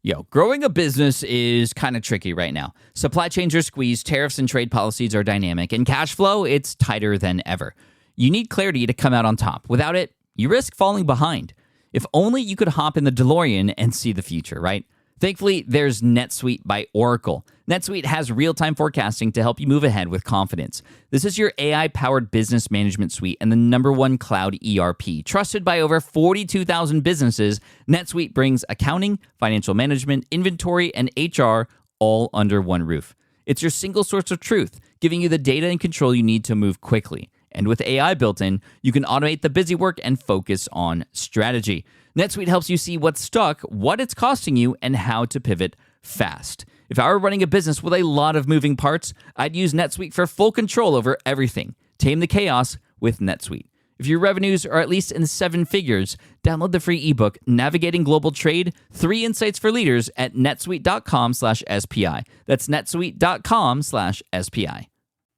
Yo, growing a business is kind of tricky right now. Supply chains are squeezed, tariffs and trade policies are dynamic, and cash flow, it's tighter than ever. You need clarity to come out on top. Without it, you risk falling behind. If only you could hop in the DeLorean and see the future, right? Thankfully, there's NetSuite by Oracle. NetSuite has real-time forecasting to help you move ahead with confidence. This is your AI-powered business management suite and the #1 cloud ERP. Trusted by over 42,000 businesses, NetSuite brings accounting, financial management, inventory, and HR all under one roof. It's your single source of truth, giving you the data and control you need to move quickly. And with AI built in, you can automate the busy work and focus on strategy. NetSuite helps you see what's stuck, what it's costing you, and how to pivot fast. If I were running a business with a lot of moving parts, I'd use NetSuite for full control over everything. Tame the chaos with NetSuite. If your revenues are at least in 7 figures, download the free ebook, Navigating Global Trade, 3 Insights for Leaders at netsuite.com/SPI. That's netsuite.com/SPI.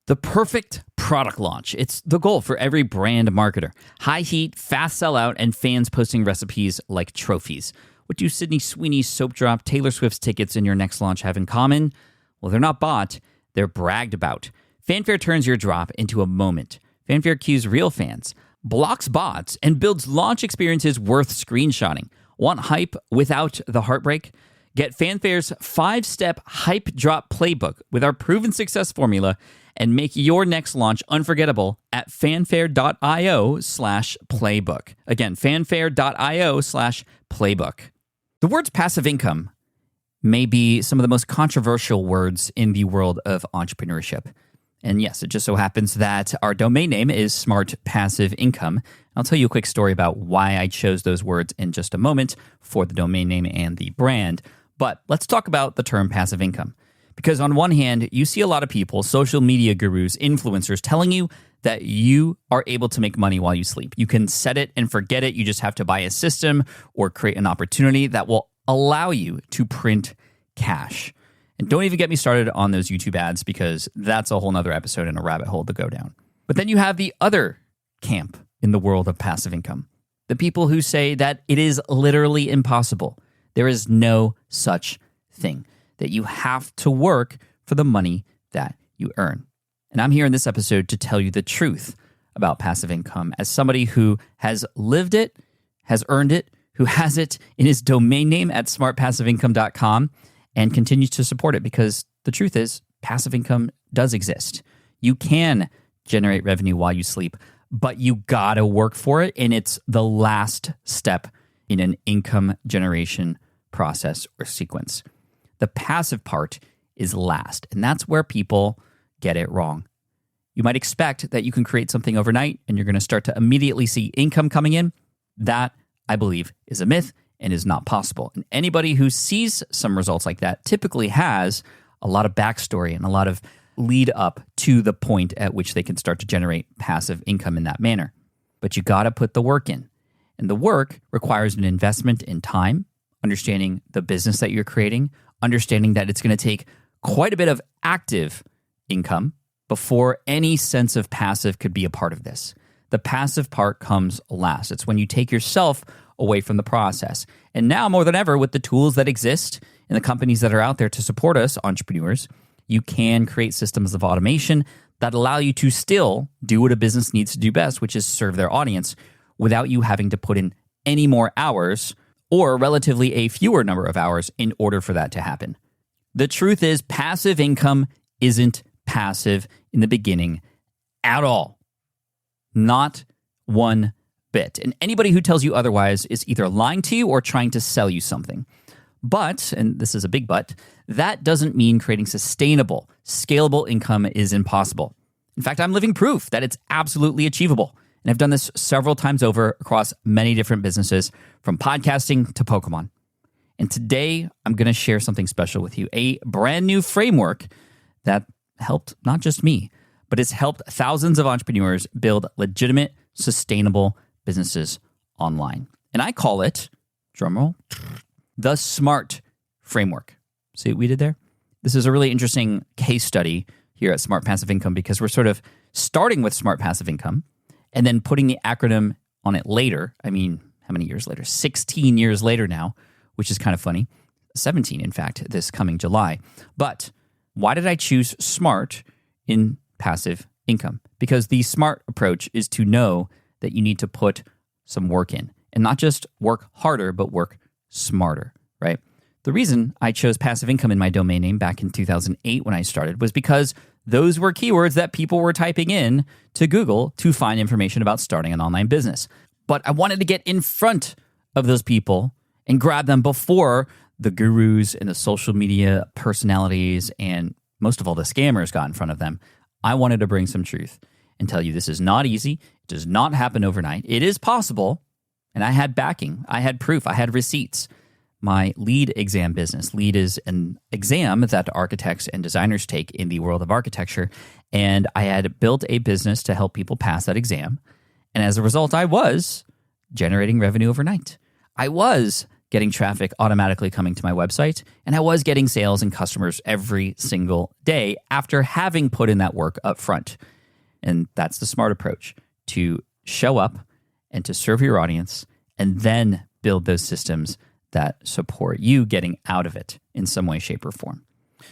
The perfect product launch. It's the goal for every brand marketer. High heat, fast sellout, and fans posting recipes like trophies. What do Sydney Sweeney's soap drop, Taylor Swift's tickets, and your next launch have in common? Well, they're not bought, they're bragged about. Fanfare turns your drop into a moment. Fanfare cues real fans, blocks bots, and builds launch experiences worth screenshotting. Want hype without the heartbreak? Get Fanfare's 5-step hype drop playbook with our proven success formula and make your next launch unforgettable at fanfare.io/playbook. Again, fanfare.io/playbook. The words passive income may be some of the most controversial words in the world of entrepreneurship. And yes, it just so happens that our domain name is Smart Passive Income. I'll tell you a quick story about why I chose those words in just a moment for the domain name and the brand. But let's talk about the term passive income. Because on one hand, you see a lot of people, social media gurus, influencers, telling you that you are able to make money while you sleep. You can set it and forget it. You just have to buy a system or create an opportunity that will allow you to print cash. And don't even get me started on those YouTube ads, because that's a whole nother episode and a rabbit hole to go down. But then you have the other camp in the world of passive income. The people who say that it is literally impossible. There is no such thing. That you have to work for the money that you earn. And I'm here in this episode to tell you the truth about passive income as somebody who has lived it, has earned it, who has it in his domain name at smartpassiveincome.com and continues to support it, because the truth is passive income does exist. You can generate revenue while you sleep, but you gotta work for it, and it's the last step in an income generation process or sequence. The passive part is last, and that's where people get it wrong. You might expect that you can create something overnight and you're going to start to immediately see income coming in. That, I believe, is a myth and is not possible. And anybody who sees some results like that typically has a lot of backstory and a lot of lead up to the point at which they can start to generate passive income in that manner. But you got to put the work in. And the work requires an investment in time, understanding the business that you're creating, understanding that it's going to take quite a bit of active income before any sense of passive could be a part of this. The passive part comes last. It's when you take yourself away from the process. And now more than ever, with the tools that exist and the companies that are out there to support us, entrepreneurs, you can create systems of automation that allow you to still do what a business needs to do best, which is serve their audience, without you having to put in any more hours or relatively a fewer number of hours in order for that to happen. The truth is, passive income isn't passive in the beginning at all. Not one bit. And anybody who tells you otherwise is either lying to you or trying to sell you something. But, and this is a big but, that doesn't mean creating sustainable, scalable income is impossible. In fact, I'm living proof that it's absolutely achievable. And I've done this several times over across many different businesses, from podcasting to Pokemon. And today, I'm going to share something special with you, a brand new framework that helped not just me, but it's helped thousands of entrepreneurs build legitimate, sustainable businesses online. And I call it, drumroll, the SMART framework. See what we did there? This is a really interesting case study here at Smart Passive Income, because we're sort of starting with Smart Passive Income and then putting the acronym on it later. I mean, how many years later? 16 years later now, which is kind of funny. 17, in fact, this coming July. But why did I choose SMART in passive income? Because the SMART approach is to know that you need to put some work in, and not just work harder, but work smarter, right? The reason I chose passive income in my domain name back in 2008 when I started was because those were keywords that people were typing in to Google to find information about starting an online business. But I wanted to get in front of those people and grab them before the gurus and the social media personalities and most of all the scammers got in front of them. I wanted to bring some truth and tell you this is not easy. It does not happen overnight. It is possible. And I had backing. I had proof. I had receipts. My LEED exam business. LEED is an exam that architects and designers take in the world of architecture. And I had built a business to help people pass that exam. And as a result, I was generating revenue overnight. I was getting traffic automatically coming to my website. And I was getting sales and customers every single day after having put in that work up front. And that's the SMART approach, to show up and to serve your audience and then build those systems that support you getting out of it in some way, shape, or form.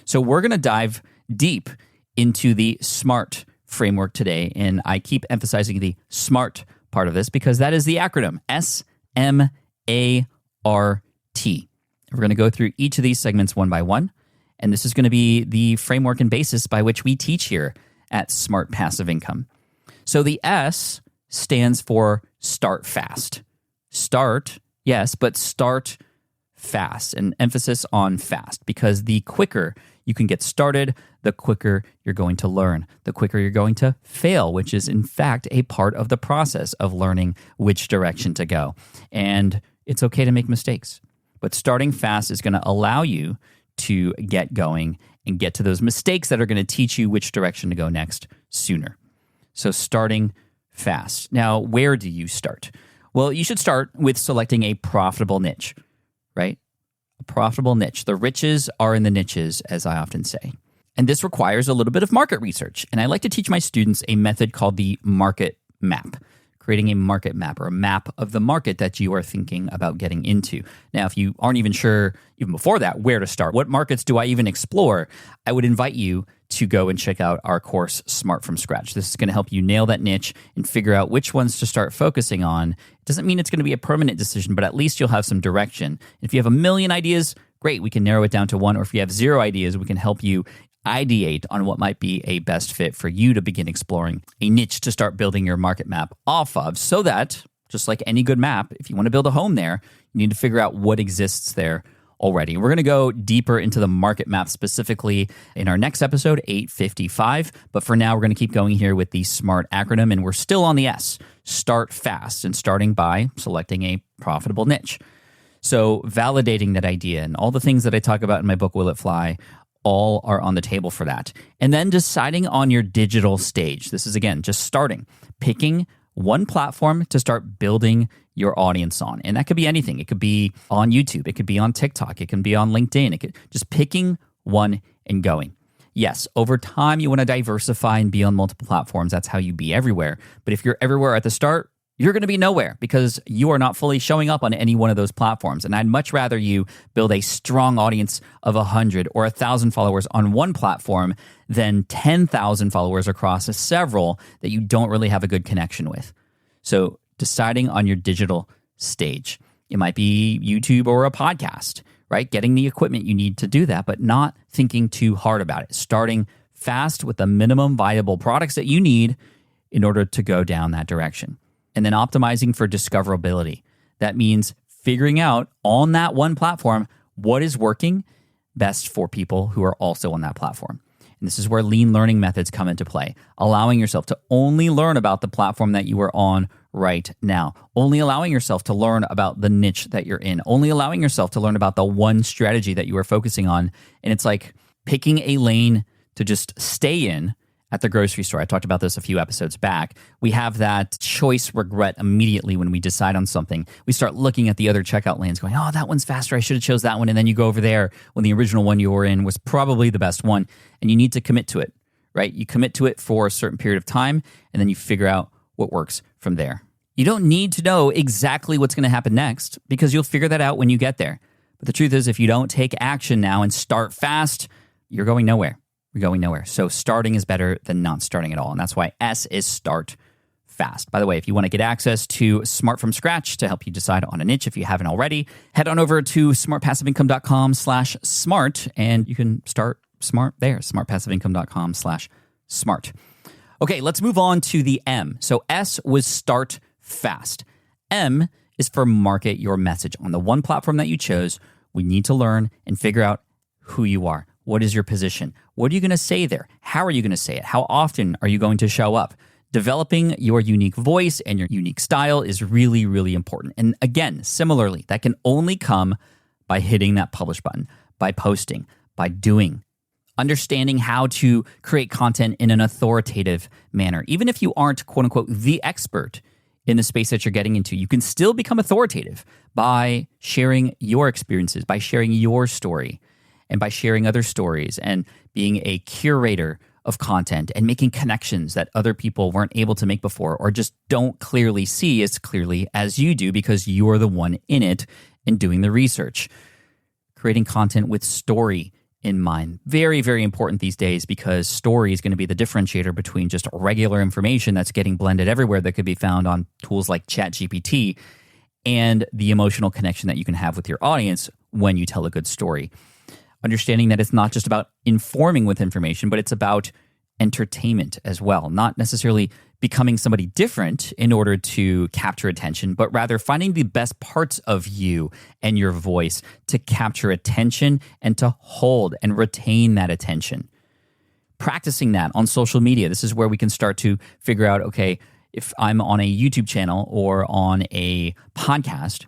So we're going to dive deep into the SMART framework today, and I keep emphasizing the SMART part of this because that is the acronym, SMART. We're going to go through each of these segments one by one, and this is going to be the framework and basis by which we teach here at Smart Passive Income. So the S stands for start fast. Start, yes, but start fast, an emphasis on fast, because the quicker you can get started, the quicker you're going to learn, the quicker you're going to fail, which is in fact a part of the process of learning which direction to go. And it's okay to make mistakes, but starting fast is going to allow you to get going and get to those mistakes that are going to teach you which direction to go next sooner. So starting fast. Now, where do you start? Well, you should start with selecting a profitable niche, right? A profitable niche. The riches are in the niches, as I often say. And this requires a little bit of market research. And I like to teach my students a method called the market map, creating a market map or a map of the market that you are thinking about getting into. Now, if you aren't even sure, even before that, where to start, what markets do I even explore, I would invite you to go and check out our course, Smart from Scratch. This is going to help you nail that niche and figure out which ones to start focusing on. It doesn't mean it's going to be a permanent decision, but at least you'll have some direction. If you have a million ideas, great, we can narrow it down to one. Or if you have 0 ideas, we can help you ideate on what might be a best fit for you to begin exploring a niche to start building your market map off of, so that, just like any good map, if you want to build a home there, you need to figure out what exists there already. We're going to go deeper into the market map specifically in our next episode, 855. But for now, we're going to keep going here with the SMART acronym, and we're still on the S. Start fast, and starting by selecting a profitable niche. So validating that idea and all the things that I talk about in my book, Will It Fly, all are on the table for that. And then deciding on your digital stage. This is, again, just starting, picking one platform to start building your audience on. And that could be anything. It could be on YouTube. It could be on TikTok. It can be on LinkedIn. It could just picking one and going. Yes, over time, you want to diversify and be on multiple platforms. That's how you be everywhere. But if you're everywhere at the start, you're going to be nowhere because you are not fully showing up on any one of those platforms. And I'd much rather you build a strong audience of 100 or 1,000 followers on one platform than 10,000 followers across several that you don't really have a good connection with. So deciding on your digital stage. It might be YouTube or a podcast, right? Getting the equipment you need to do that, but not thinking too hard about it. Starting fast with the minimum viable products that you need in order to go down that direction. And then optimizing for discoverability. That means figuring out on that one platform what is working best for people who are also on that platform. And this is where lean learning methods come into play, allowing yourself to only learn about the platform that you are on right now, only allowing yourself to learn about the niche that you're in, only allowing yourself to learn about the one strategy that you are focusing on. And it's like picking a lane to just stay in. At the grocery store, I talked about this a few episodes back. We have that choice regret immediately when we decide on something. We start looking at the other checkout lanes going, oh, that one's faster. I should have chose that one. And then you go over there when the original one you were in was probably the best one. And you need to commit to it, right? You commit to it for a certain period of time, and then you figure out what works from there. You don't need to know exactly what's going to happen next because you'll figure that out when you get there. But the truth is, if you don't take action now and start fast, you're going nowhere. You're going nowhere. So starting is better than not starting at all. And that's why S is start fast. By the way, if you want to get access to Smart from Scratch to help you decide on a niche, if you haven't already, head on over to smartpassiveincome.com/smart and you can start smart there, smartpassiveincome.com/smart. Okay, let's move on to the M. So S was start fast. M is for market your message. On the one platform that you chose, we need to learn and figure out who you are. What is your position? What are you going to say there? How are you going to say it? How often are you going to show up? Developing your unique voice and your unique style is really, really important. And again, similarly, that can only come by hitting that publish button, by posting, by doing, understanding how to create content in an authoritative manner. Even if you aren't, quote unquote, the expert in the space that you're getting into, you can still become authoritative by sharing your experiences, by sharing your story, and by sharing other stories and being a curator of content and making connections that other people weren't able to make before or just don't clearly see as clearly as you do because you're the one in it and doing the research. Creating content with story in mind. Very, very important these days because story is going to be the differentiator between just regular information that's getting blended everywhere that could be found on tools like ChatGPT and the emotional connection that you can have with your audience when you tell a good story. Understanding that it's not just about informing with information, but it's about entertainment as well. Not necessarily becoming somebody different in order to capture attention, but rather finding the best parts of you and your voice to capture attention and to hold and retain that attention. Practicing that on social media. This is where we can start to figure out, okay, if I'm on a YouTube channel or on a podcast,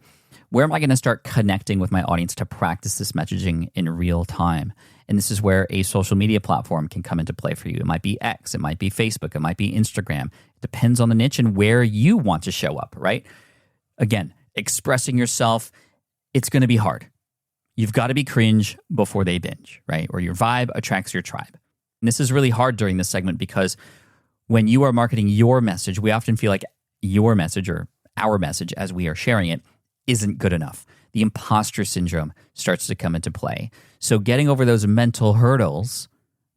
where am I going to start connecting with my audience to practice this messaging in real time? And this is where a social media platform can come into play for you. It might be X, it might be Facebook, it might be Instagram. It depends on the niche and where you want to show up, right? Again, expressing yourself, it's going to be hard. You've got to be cringe before they binge, right? Or your vibe attracts your tribe. And this is really hard during this segment because when you are marketing your message, we often feel like your message or our message as we are sharing it isn't good enough. The imposter syndrome starts to come into play. So getting over those mental hurdles,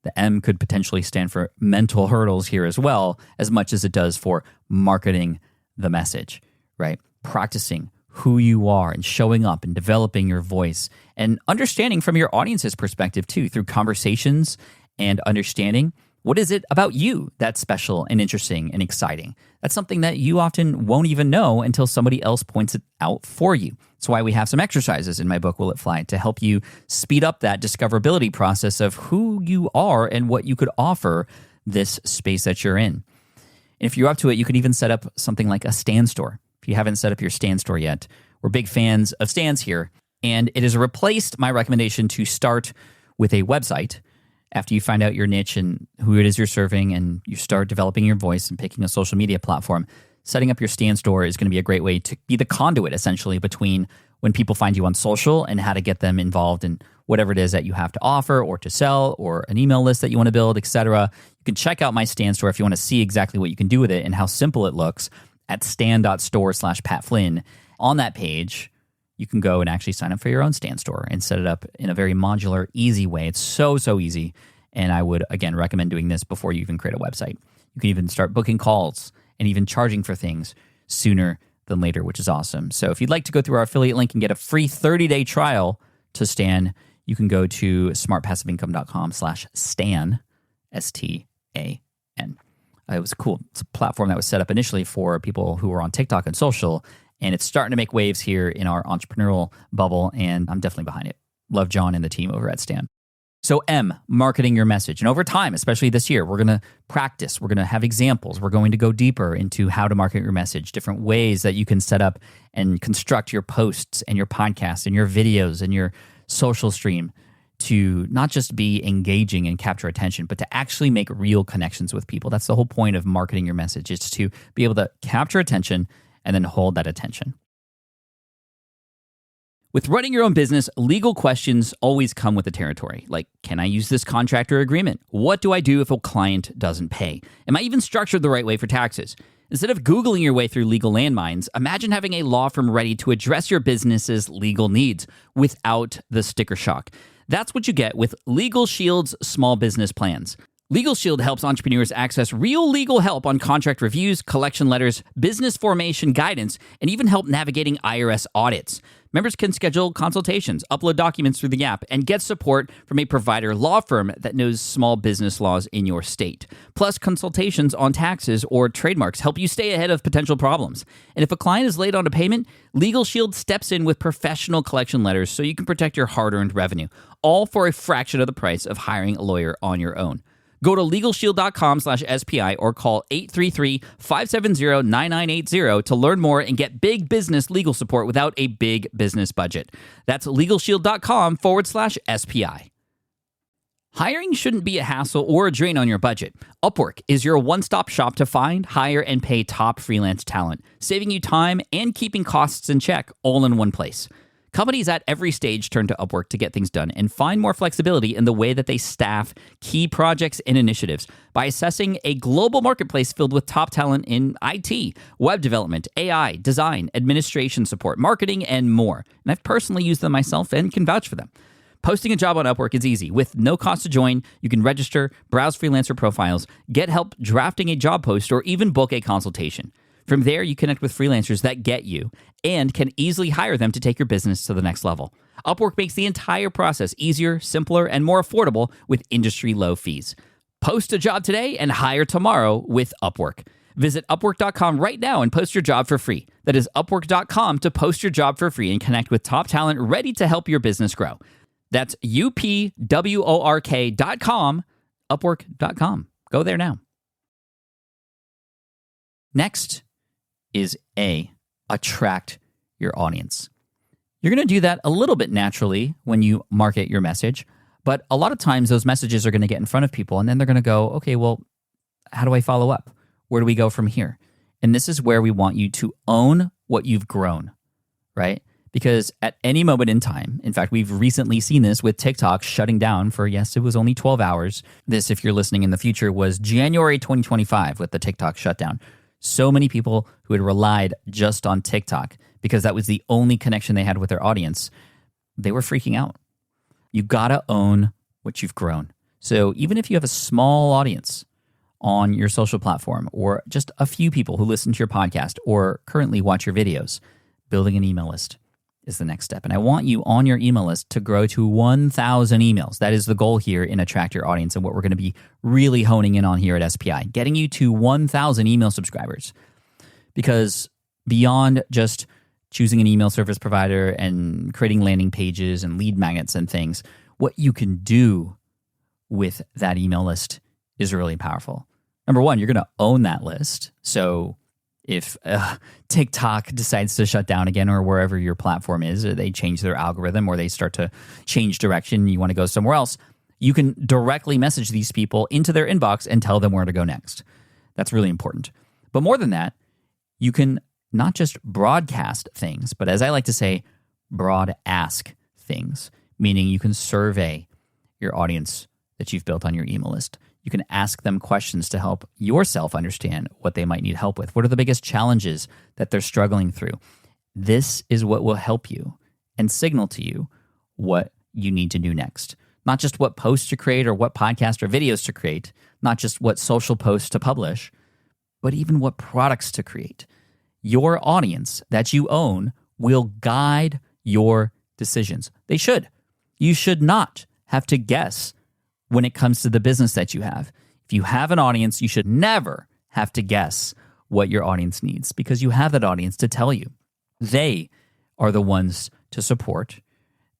the M could potentially stand for mental hurdles here as well, as much as it does for marketing the message, right? Practicing who you are and showing up and developing your voice and understanding from your audience's perspective too, through conversations and understanding what is it about you that's special and interesting and exciting? That's something that you often won't even know until somebody else points it out for you. That's why we have some exercises in my book, Will It Fly, to help you speed up that discoverability process of who you are and what you could offer this space that you're in. And if you're up to it, you could even set up something like a stand store. If you haven't set up your stand store yet, we're big fans of stands here. And it has replaced my recommendation to start with a website after you find out your niche and who it is you're serving and you start developing your voice and picking a social media platform. Setting up your stand store is going to be a great way to be the conduit, essentially, between when people find you on social and how to get them involved in whatever it is that you have to offer or to sell or an email list that you want to build, etc. You can check out my stand store if you want to see exactly what you can do with it and how simple it looks at stand.store/PatFlynn. On that page, you can go and actually sign up for your own stand store and set it up in a very modular, easy way. It's so easy. And I would, again, recommend doing this before you even create a website. You can even start booking calls and even charging for things sooner than later, which is awesome. So if you'd like to go through our affiliate link and get a free 30-day trial to Stan, you can go to smartpassiveincome.com/Stan, STAN. It was cool. It's a platform that was set up initially for people who were on TikTok and social, and it's starting to make waves here in our entrepreneurial bubble, and I'm definitely behind it. Love John and the team over at Stan. So M, marketing your message. And over time, especially this year, we're going to practice. We're going to have examples. We're going to go deeper into how to market your message, different ways that you can set up and construct your posts and your podcasts and your videos and your social stream to not just be engaging and capture attention, but to actually make real connections with people. That's the whole point of marketing your message, is to be able to capture attention and then hold that attention. With running your own business, legal questions always come with the territory. Like, can I use this contract or agreement? What do I do if a client doesn't pay? Am I even structured the right way for taxes? Instead of Googling your way through legal landmines, imagine having a law firm ready to address your business's legal needs without the sticker shock. That's what you get with Legal Shield's small business plans. Legal Shield helps entrepreneurs access real legal help on contract reviews, collection letters, business formation guidance, and even help navigating IRS audits. Members can schedule consultations, upload documents through the app, and get support from a provider law firm that knows small business laws in your state. Plus, consultations on taxes or trademarks help you stay ahead of potential problems. And if a client is late on a payment, Legal Shield steps in with professional collection letters so you can protect your hard-earned revenue, all for a fraction of the price of hiring a lawyer on your own. Go to LegalShield.com/SPI or call 833-570-9980 to learn more and get big business legal support without a big business budget. That's LegalShield.com/SPI. Hiring shouldn't be a hassle or a drain on your budget. Upwork is your one-stop shop to find, hire, and pay top freelance talent, saving you time and keeping costs in check all in one place. Companies at every stage turn to Upwork to get things done and find more flexibility in the way that they staff key projects and initiatives by assessing a global marketplace filled with top talent in IT, web development, AI, design, administration support, marketing, and more. And I've personally used them myself and can vouch for them. Posting a job on Upwork is easy. With no cost to join, you can register, browse freelancer profiles, get help drafting a job post, or even book a consultation. From there, you connect with freelancers that get you and can easily hire them to take your business to the next level. Upwork makes the entire process easier, simpler, and more affordable with industry-low fees. Post a job today and hire tomorrow with Upwork. Visit Upwork.com right now and post your job for free. That is Upwork.com to post your job for free and connect with top talent ready to help your business grow. That's UPWORK.com, Upwork.com. Go there now. Next is attract your audience. You're going to do that a little bit naturally when you market your message, but a lot of times those messages are going to get in front of people and then they're going to go, okay, well, how do I follow up? Where do we go from here? And this is where we want you to own what you've grown, right? Because at any moment in time, in fact, we've recently seen this with TikTok shutting down for, yes, it was only 12 hours. This, if you're listening in the future, was January 2025 with the TikTok shutdown. So many people who had relied just on TikTok because that was the only connection they had with their audience, they were freaking out. You gotta own what you've grown. So even if you have a small audience on your social platform or just a few people who listen to your podcast or currently watch your videos, building an email list is the next step. And I want you on your email list to grow to 1,000 emails. That is the goal here in Attract Your Audience and what we're going to be really honing in on here at SPI, getting you to 1,000 email subscribers. Because beyond just choosing an email service provider and creating landing pages and lead magnets and things, what you can do with that email list is really powerful. Number one, you're going to own that list. So if TikTok decides to shut down again or wherever your platform is, or they change their algorithm or they start to change direction, you want to go somewhere else, you can directly message these people into their inbox and tell them where to go next. That's really important. But more than that, you can not just broadcast things, but as I like to say, broad ask things, meaning you can survey your audience that you've built on your email list. You can ask them questions to help yourself understand what they might need help with. What are the biggest challenges that they're struggling through? This is what will help you and signal to you what you need to do next. Not just what posts to create or what podcast or videos to create, not just what social posts to publish, but even what products to create. Your audience that you own will guide your decisions. They should. You should not have to guess when it comes to the business that you have. If you have an audience, you should never have to guess what your audience needs because you have that audience to tell you. They are the ones to support.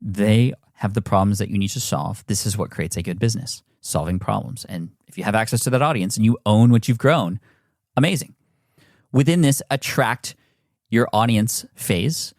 They have the problems that you need to solve. This is what creates a good business, solving problems. And if you have access to that audience and you own what you've grown, amazing. Within this attract your audience phase,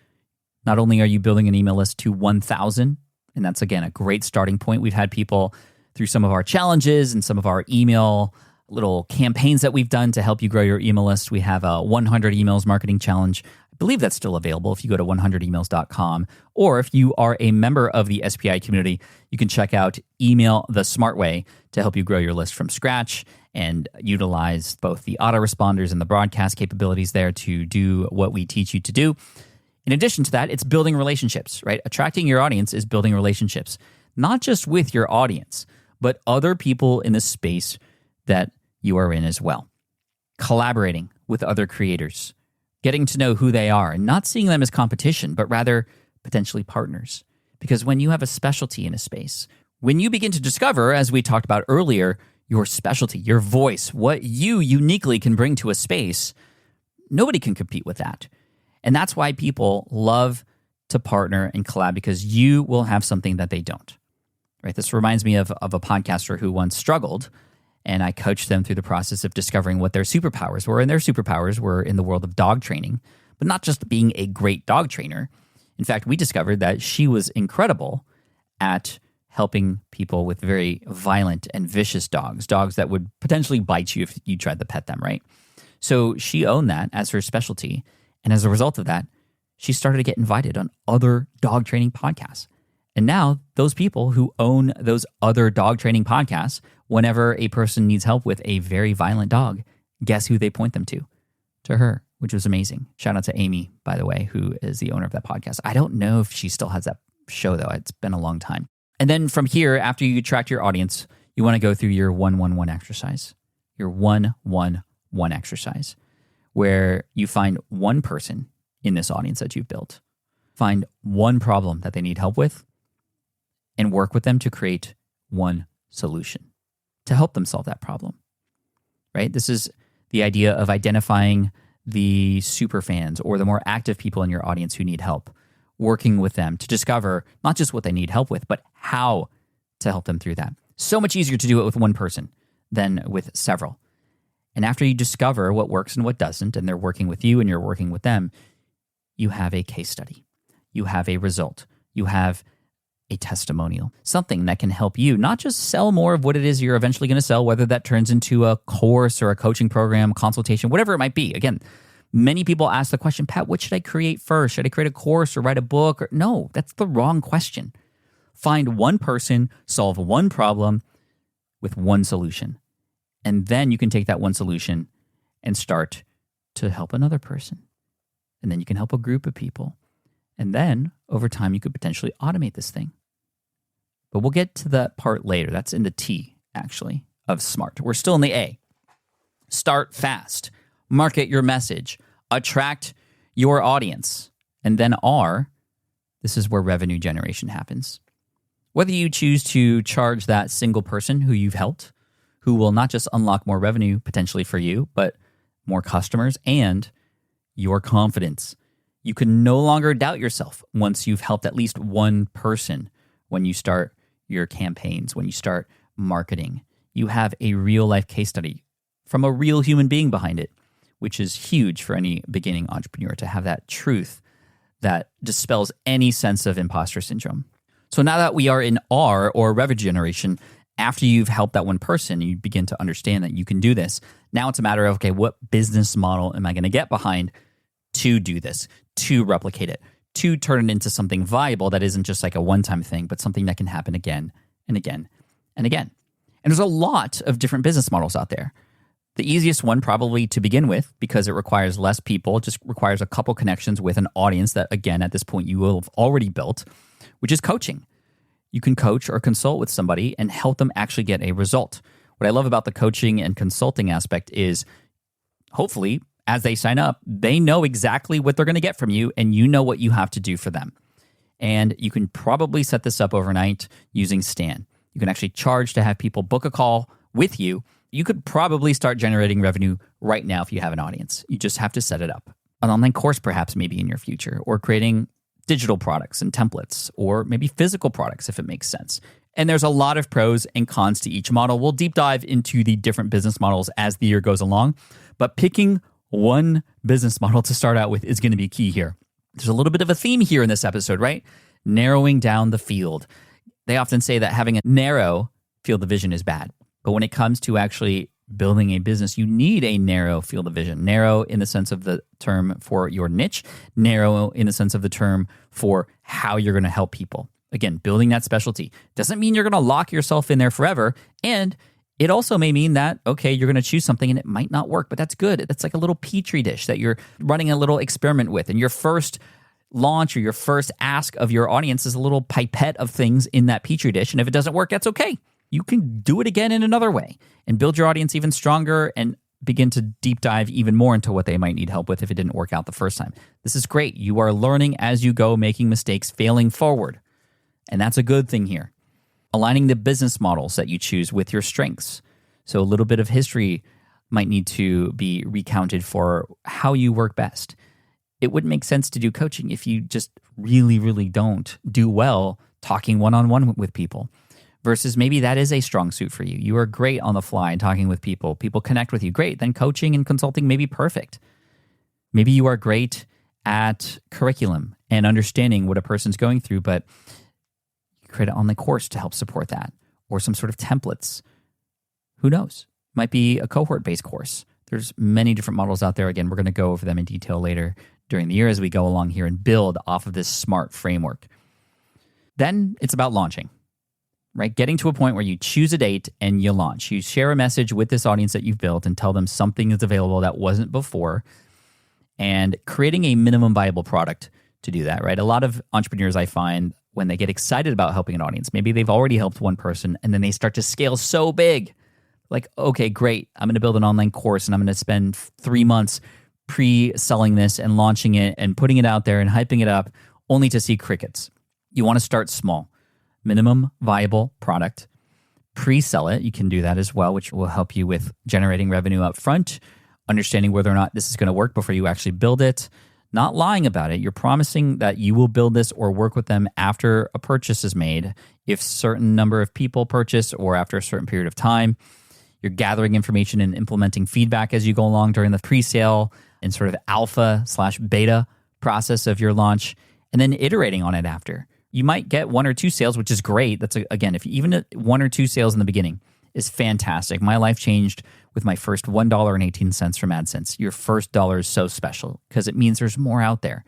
not only are you building an email list to 1,000, and that's, again, a great starting point. We've had people through some of our challenges and some of our email little campaigns that we've done to help you grow your email list. We have a 100 emails marketing challenge. I believe that's still available if you go to 100emails.com, or if you are a member of the SPI community, you can check out Email the Smart Way to help you grow your list from scratch and utilize both the autoresponders and the broadcast capabilities there to do what we teach you to do. In addition to that, it's building relationships, right? Attracting your audience is building relationships, not just with your audience, but other people in the space that you are in as well. Collaborating with other creators, getting to know who they are and not seeing them as competition, but rather potentially partners. Because when you have a specialty in a space, when you begin to discover, as we talked about earlier, your specialty, your voice, what you uniquely can bring to a space, nobody can compete with that. And that's why people love to partner and collab, because you will have something that they don't. Right? This reminds me of a podcaster who once struggled, and I coached them through the process of discovering what their superpowers were. And their superpowers were in the world of dog training, but not just being a great dog trainer. In fact, we discovered that she was incredible at helping people with very violent and vicious dogs that would potentially bite you if you tried to pet them, right? So she owned that as her specialty. And as a result of that, she started to get invited on other dog training podcasts. And now those people who own those other dog training podcasts, whenever a person needs help with a very violent dog, guess who they point them to? To her, which was amazing. Shout out to Amy, by the way, who is the owner of that podcast. I don't know if she still has that show, though. It's been a long time. And then from here, after you attract your audience, you want to go through your 1-1-1 exercise. Your 1-1-1 exercise, where you find one person in this audience that you've built, find one problem that they need help with, and work with them to create one solution to help them solve that problem, right? This is the idea of identifying the super fans or the more active people in your audience who need help, working with them to discover not just what they need help with, but how to help them through that. So much easier to do it with one person than with several. And after you discover what works and what doesn't, and they're working with you and you're working with them, you have a case study. You have a result. You have a testimonial, something that can help you not just sell more of what it is you're eventually going to sell, whether that turns into a course or a coaching program, consultation, whatever it might be. Again, many people ask the question, Pat, what should I create first? Should I create a course or write a book? No, that's the wrong question. Find one person, solve one problem with one solution. And then you can take that one solution and start to help another person. And then you can help a group of people. And then, over time, you could potentially automate this thing. But we'll get to that part later. That's in the T, actually, of SMART. We're still in the A. Start fast. Market your message. Attract your audience. And then R, this is where revenue generation happens. Whether you choose to charge that single person who you've helped, who will not just unlock more revenue potentially for you, but more customers and your confidence. You can no longer doubt yourself once you've helped at least one person when you start your campaigns, when you start marketing. You have a real-life case study from a real human being behind it, which is huge for any beginning entrepreneur to have that truth that dispels any sense of imposter syndrome. So now that we are in R, or revenue generation, after you've helped that one person, you begin to understand that you can do this. Now it's a matter of, okay, what business model am I going to get behind to do this, to replicate it, to turn it into something viable that isn't just like a one-time thing, but something that can happen again and again and again. And there's a lot of different business models out there. The easiest one probably to begin with, because it requires less people, just requires a couple connections with an audience that, again, at this point you will have already built, which is coaching. You can coach or consult with somebody and help them actually get a result. What I love about the coaching and consulting aspect is, hopefully, as they sign up, they know exactly what they're going to get from you, and you know what you have to do for them. And you can probably set this up overnight using Stan. You can actually charge to have people book a call with you. You could probably start generating revenue right now if you have an audience. You just have to set it up. An online course perhaps maybe in your future, or creating digital products and templates, or maybe physical products if it makes sense. And there's a lot of pros and cons to each model. We'll deep dive into the different business models as the year goes along, but picking one business model to start out with is going to be key here. There's a little bit of a theme here in this episode, right? Narrowing down the field. They often say that having a narrow field of vision is bad. But when it comes to actually building a business, you need a narrow field of vision. Narrow in the sense of the term for your niche, narrow in the sense of the term for how you're going to help people. Again, building that specialty doesn't mean you're going to lock yourself in there forever. And it also may mean that, okay, you're going to choose something and it might not work, but that's good. That's like a little petri dish that you're running a little experiment with. And your first launch or your first ask of your audience is a little pipette of things in that petri dish. And if it doesn't work, that's okay. You can do it again in another way and build your audience even stronger and begin to deep dive even more into what they might need help with if it didn't work out the first time. This is great. You are learning as you go, making mistakes, failing forward. And that's a good thing here. Aligning the business models that you choose with your strengths. So a little bit of history might need to be recounted for how you work best. It wouldn't make sense to do coaching if you just really, really don't do well talking one-on-one with people. Versus maybe that is a strong suit for you. You are great on the fly and talking with people. People connect with you. Great. Then coaching and consulting may be perfect. Maybe you are great at curriculum and understanding what a person's going through, but you create an online course to help support that or some sort of templates. Who knows? Might be a cohort-based course. There's many different models out there. Again, we're going to go over them in detail later during the year as we go along here and build off of this SMART framework. Then it's about launching. Right? Getting to a point where you choose a date and you launch. You share a message with this audience that you've built and tell them something is available that wasn't before, and creating a minimum viable product to do that, right? A lot of entrepreneurs I find when they get excited about helping an audience, maybe they've already helped one person and then they start to scale so big. Like, okay, great. I'm going to build an online course and I'm going to spend 3 months pre-selling this and launching it and putting it out there and hyping it up only to see crickets. You want to start small. Minimum viable product. Pre-sell it. You can do that as well, which will help you with generating revenue up front, understanding whether or not this is going to work before you actually build it, not lying about it. You're promising that you will build this or work with them after a purchase is made. If certain number of people purchase or after a certain period of time, you're gathering information and implementing feedback as you go along during the pre-sale and sort of alpha/beta process of your launch, and then iterating on it after. You might get 1 or 2 sales, which is great. That's again, if even 1 or 2 sales in the beginning is fantastic. My life changed with my first $1.18 from AdSense. Your first dollar is so special because it means there's more out there.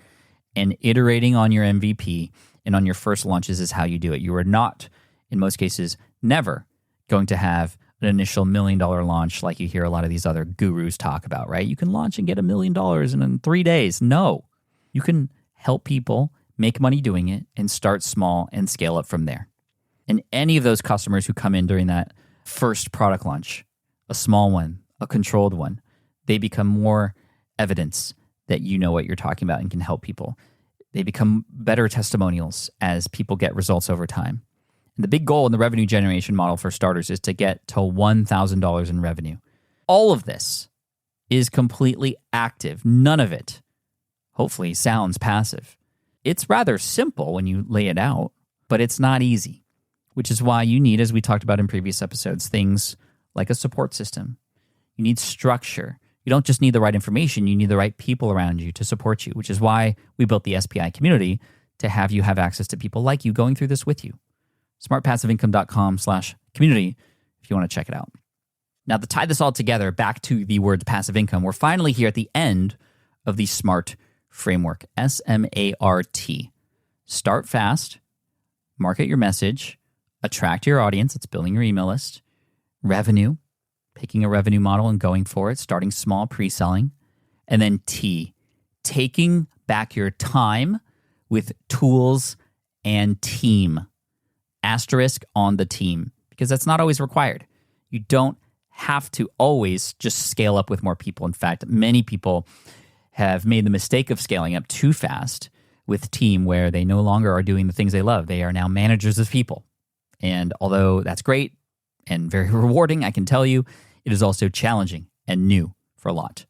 And iterating on your MVP and on your first launches is how you do it. You are not, in most cases, never going to have an initial $1 million launch like you hear a lot of these other gurus talk about, right? You can launch and get $1 million in 3 days. No, you can help people make money doing it and start small and scale up from there. And any of those customers who come in during that first product launch, a small one, a controlled one, they become more evidence that you know what you're talking about and can help people. They become better testimonials as people get results over time. And the big goal in the revenue generation model for starters is to get to $1,000 in revenue. All of this is completely active. None of it, hopefully, sounds passive. It's rather simple when you lay it out, but it's not easy, which is why you need, as we talked about in previous episodes, things like a support system. You need structure. You don't just need the right information, you need the right people around you to support you, which is why we built the SPI community to have you have access to people like you going through this with you. smartpassiveincome.com/community if you want to check it out. Now, to tie this all together back to the word passive income, we're finally here at the end of the SMART framework, SMART. Start fast, market your message, attract your audience, it's building your email list, revenue, picking a revenue model and going for it, starting small, pre-selling, and then T, taking back your time with tools and team. Asterisk on the team, because that's not always required. You don't have to always just scale up with more people. In fact, many people have made the mistake of scaling up too fast with team where they no longer are doing the things they love. They are now managers of people. And although that's great and very rewarding, I can tell you, it is also challenging and new for a lot.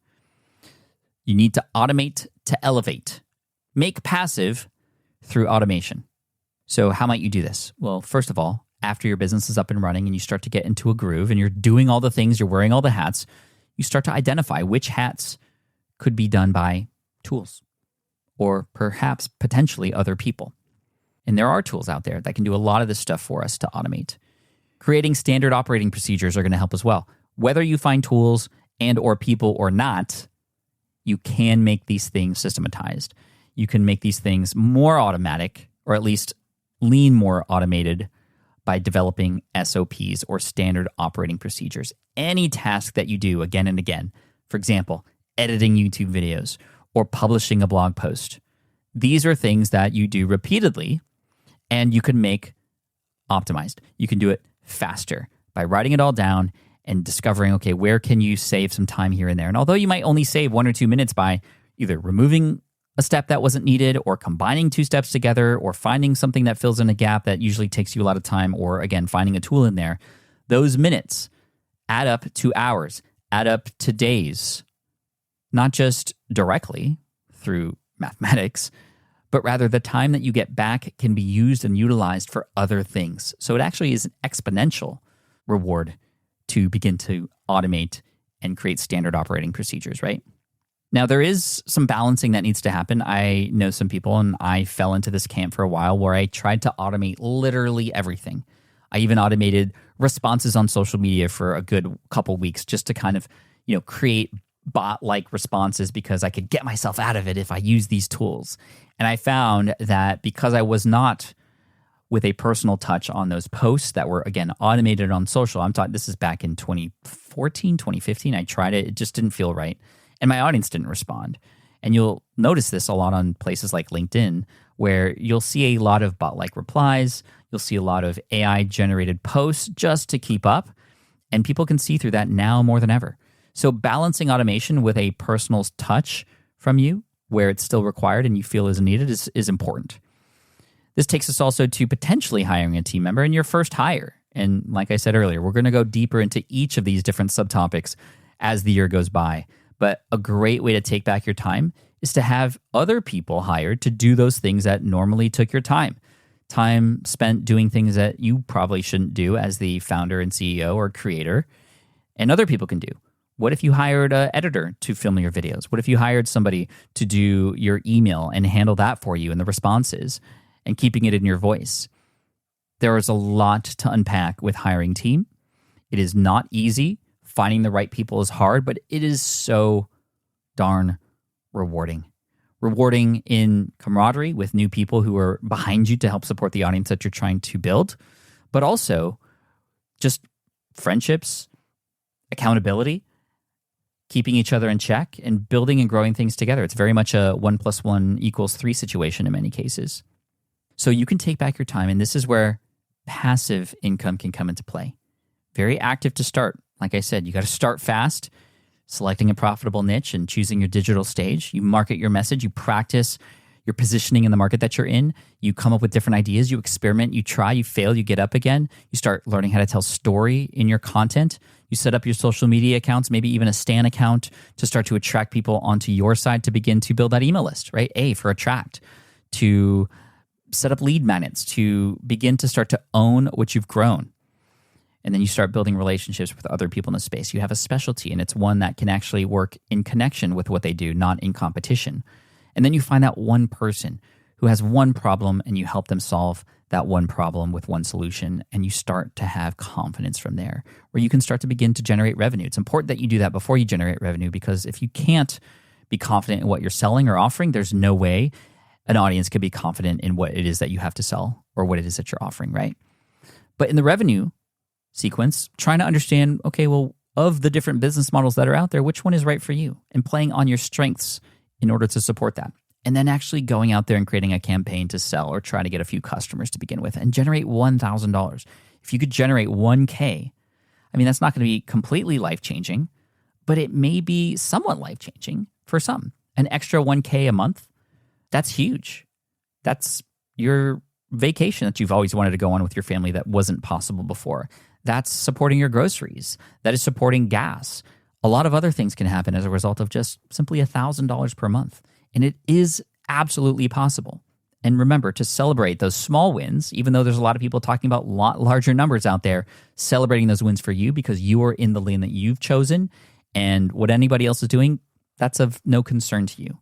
You need to automate to elevate. Make passive through automation. So how might you do this? Well, first of all, after your business is up and running and you start to get into a groove and you're doing all the things, you're wearing all the hats, you start to identify which hats could be done by tools or perhaps potentially other people. And there are tools out there that can do a lot of this stuff for us to automate. Creating standard operating procedures are going to help as well. Whether you find tools and or people or not, you can make these things systematized. You can make these things more automatic, or at least lean more automated, by developing SOPs or standard operating procedures. Any task that you do again and again, for example, editing YouTube videos or publishing a blog post, these are things that you do repeatedly and you can make optimized. You can do it faster by writing it all down and discovering, okay, where can you save some time here and there? And although you might only save 1 or 2 minutes by either removing a step that wasn't needed or combining 2 steps together or finding something that fills in a gap that usually takes you a lot of time, or again, finding a tool in there, those minutes add up to hours, add up to days, not just directly through mathematics, but rather the time that you get back can be used and utilized for other things. So it actually is an exponential reward to begin to automate and create standard operating procedures, right? Now, there is some balancing that needs to happen. I know some people, and I fell into this camp for a while, where I tried to automate literally everything. I even automated responses on social media for a good couple weeks just to kind of, create bot-like responses because I could get myself out of it if I use these tools. And I found that because I was not with a personal touch on those posts that were, again, automated on social, I'm talking, this is back in 2014, 2015, I tried it. It just didn't feel right. And my audience didn't respond. And you'll notice this a lot on places like LinkedIn, where you'll see a lot of bot-like replies. You'll see a lot of AI-generated posts just to keep up. And people can see through that now more than ever. So balancing automation with a personal touch from you, where it's still required and you feel is needed, is important. This takes us also to potentially hiring a team member in your first hire. And like I said earlier, we're going to go deeper into each of these different subtopics as the year goes by. But a great way to take back your time is to have other people hired to do those things that normally took your time. Time spent doing things that you probably shouldn't do as the founder and CEO or creator, and other people can do. What if you hired an editor to film your videos? What if you hired somebody to do your email and handle that for you and the responses and keeping it in your voice? There is a lot to unpack with hiring team. It is not easy. Finding the right people is hard, but it is so darn rewarding. Rewarding in camaraderie with new people who are behind you to help support the audience that you're trying to build, but also just friendships, accountability, keeping each other in check, and building and growing things together. It's very much a 1 + 1 = 3 situation in many cases. So you can take back your time, and this is where passive income can come into play. Very active to start. Like I said, you got to start fast, selecting a profitable niche and choosing your digital stage. You market your message, you practice your positioning in the market that you're in. You come up with different ideas, you experiment, you try, you fail, you get up again. You start learning how to tell story in your content. You set up your social media accounts, maybe even a Stan account, to start to attract people onto your side to begin to build that email list, right? A for attract, to set up lead magnets, to begin to start to own what you've grown. And then you start building relationships with other people in the space. You have a specialty, and it's one that can actually work in connection with what they do, not in competition. And then you find that one person who has one problem, and you help them solve that one problem with one solution. And you start to have confidence from there, where you can start to begin to generate revenue. It's important that you do that before you generate revenue, because if you can't be confident in what you're selling or offering, there's no way an audience could be confident in what it is that you have to sell or what it is that you're offering, right? But in the revenue sequence, trying to understand, okay, well, of the different business models that are out there, which one is right for you? And playing on your strengths in order to support that. And then actually going out there and creating a campaign to sell or try to get a few customers to begin with and generate $1,000. If you could generate $1,000, I mean, that's not going to be completely life-changing, but it may be somewhat life-changing for some. An extra $1,000 a month, that's huge. That's your vacation that you've always wanted to go on with your family that wasn't possible before. That's supporting your groceries. That is supporting gas. A lot of other things can happen as a result of just simply $1,000 per month. And it is absolutely possible. And remember to celebrate those small wins, even though there's a lot of people talking about a lot larger numbers out there, celebrating those wins for you because you are in the lane that you've chosen. And what anybody else is doing, that's of no concern to you.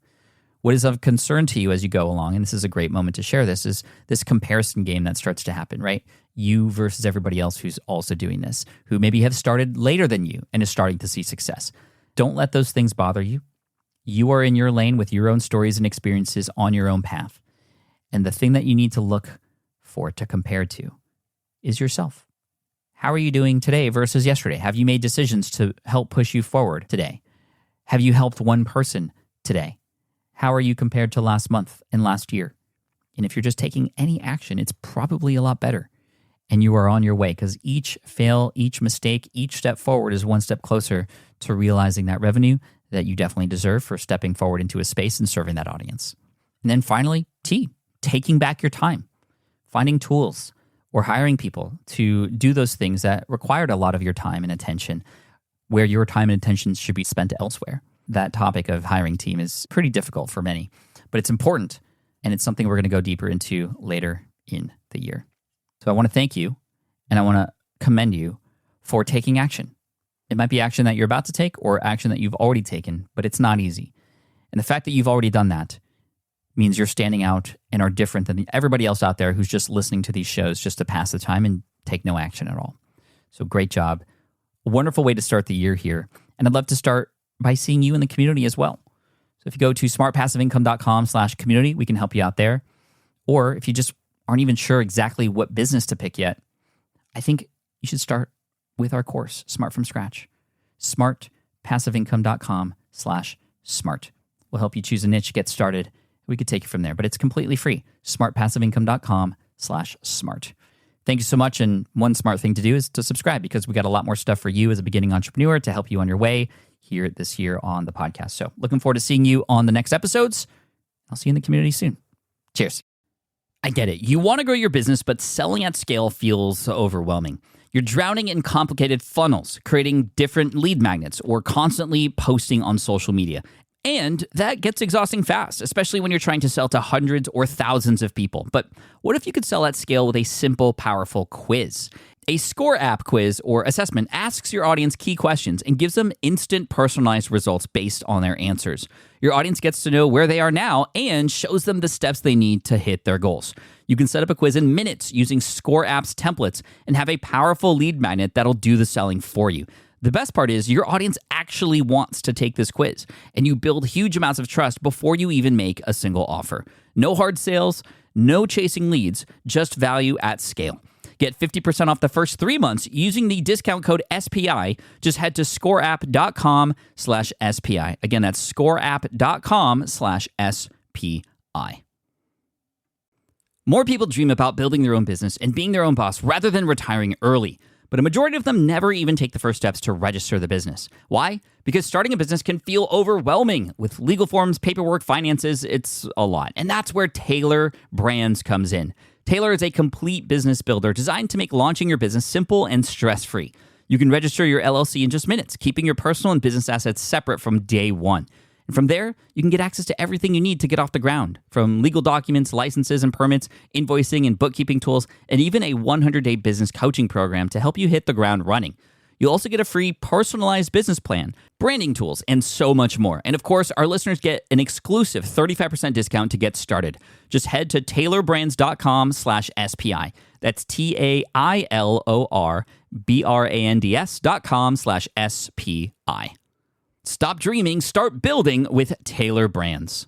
What is of concern to you as you go along, and this is a great moment to share this, is this comparison game that starts to happen, right? You versus everybody else who's also doing this, who maybe have started later than you and is starting to see success. Don't let those things bother you. You are in your lane with your own stories and experiences on your own path. And the thing that you need to look for to compare to is yourself. How are you doing today versus yesterday? Have you made decisions to help push you forward today? Have you helped one person today? How are you compared to last month and last year? And if you're just taking any action, it's probably a lot better. And you are on your way, because each fail, each mistake, each step forward is one step closer to realizing that revenue that you definitely deserve for stepping forward into a space and serving that audience. And then finally, taking back your time, finding tools or hiring people to do those things that required a lot of your time and attention, where your time and attention should be spent elsewhere. That topic of hiring team is pretty difficult for many, but it's important, and it's something we're going to go deeper into later in the year. So I want to thank you, and I want to commend you for taking action. It might be action that you're about to take or action that you've already taken, but it's not easy. And the fact that you've already done that means you're standing out and are different than everybody else out there who's just listening to these shows just to pass the time and take no action at all. So great job. A wonderful way to start the year here. And I'd love to start by seeing you in the community as well. So if you go to smartpassiveincome.com/community, we can help you out there. Or if you just aren't even sure exactly what business to pick yet, I think you should start with our course, Smart from Scratch. smartpassiveincome.com/smart. We'll help you choose a niche, get started. We could take you from there, but it's completely free. smartpassiveincome.com/smart. Thank you so much. And one smart thing to do is to subscribe, because we got a lot more stuff for you as a beginning entrepreneur to help you on your way here this year on the podcast. So looking forward to seeing you on the next episodes. I'll see you in the community soon. Cheers. I get it. You want to grow your business, but selling at scale feels overwhelming. You're drowning in complicated funnels, creating different lead magnets, or constantly posting on social media. And that gets exhausting fast, especially when you're trying to sell to hundreds or thousands of people. But what if you could sell at scale with a simple, powerful quiz? A score app quiz or assessment asks your audience key questions and gives them instant personalized results based on their answers. Your audience gets to know where they are now and shows them the steps they need to hit their goals. You can set up a quiz in minutes using Score App's templates and have a powerful lead magnet that'll do the selling for you. The best part is your audience actually wants to take this quiz, and you build huge amounts of trust before you even make a single offer. No hard sales, no chasing leads, just value at scale. Get 50% off the first 3 months using the discount code SPI. Just head to scoreapp.com/SPI. Again, that's scoreapp.com/SPI. More people dream about building their own business and being their own boss rather than retiring early. But a majority of them never even take the first steps to register the business. Why? Because starting a business can feel overwhelming. With legal forms, paperwork, finances, it's a lot. And that's where Taylor Brands comes in. Taylor is a complete business builder designed to make launching your business simple and stress-free. You can register your LLC in just minutes, keeping your personal and business assets separate from day one. And from there, you can get access to everything you need to get off the ground, from legal documents, licenses and permits, invoicing and bookkeeping tools, and even a 100-day business coaching program to help you hit the ground running. You'll also get a free personalized business plan, branding tools, and so much more. And of course, our listeners get an exclusive 35% discount to get started. Just head to taylorbrands.com/SPI. That's TAILORBRANDS.com/SPI. Stop dreaming, start building with Taylor Brands.